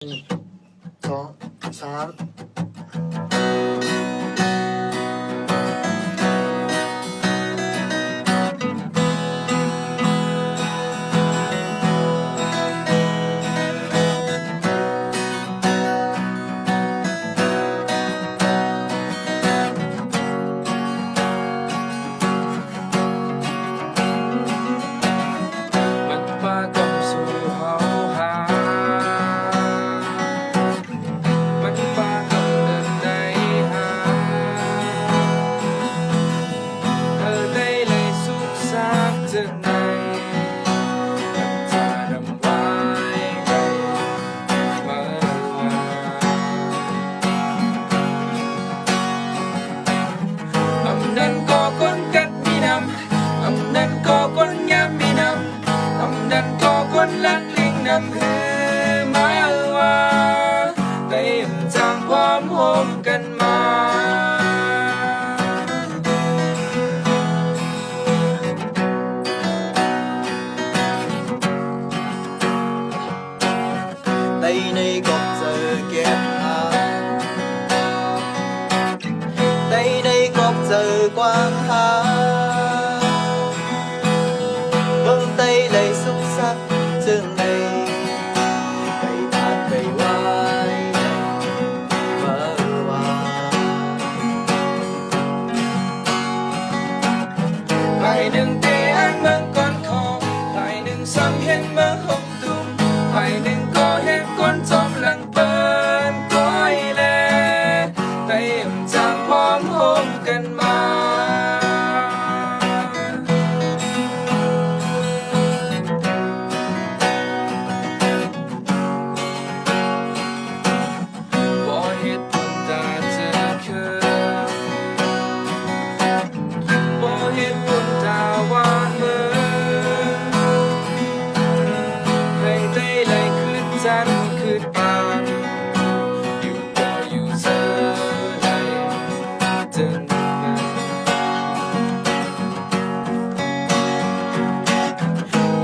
1 2 3มันปากำสู่เฮาหามันปากำเดินในหาเธอได้เลยสุขสักเจอในน้ำตาดำไว้ได้เมื่อวานอำนั้นก็คนกัดมีนำอำนั้นก็คนยามมีนำอำนั้นก็คนลักลิงนำเฮือมาว่าเต็มจางพร้อมโฮมกันมาtay này còn giờ kẹp hàng tay đây còn giờ quang hà vâng tay lấy xúc sắc trường này cây thác cây vai vỡ hòa lại đừng để anh mừng con khò lại đừng xăm hết mơ hồng tùng lại đừng có hết con trong lặng bên cõi lệ tay em chàngพร้อมโฮมกันมาบ่เหตุผลตาเจอเคยบ่เหตุผลตาหวานเมื่อให้ได้ไหลขึ้นจันทร์ขึ้นปานอยู่ต่ออยู่เสอไหลจน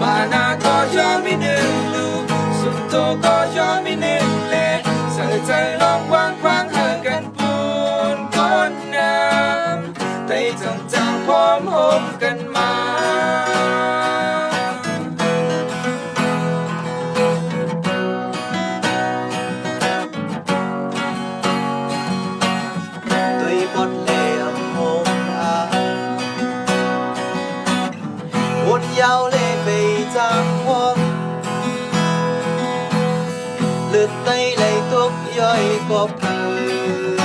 มานาก็ยอมไม่หนึ่งลูกสุดโตก็ยอมไม่หนึ่งเละใส่ใจลองวางควางห่างกันปูนก้นน้ำแต่จางพร้อมโฮมกันมา tuy một lệ âm hồn hà một dao lệ về giang hoang lượt tay lấy thuốcย่อยกบเธอ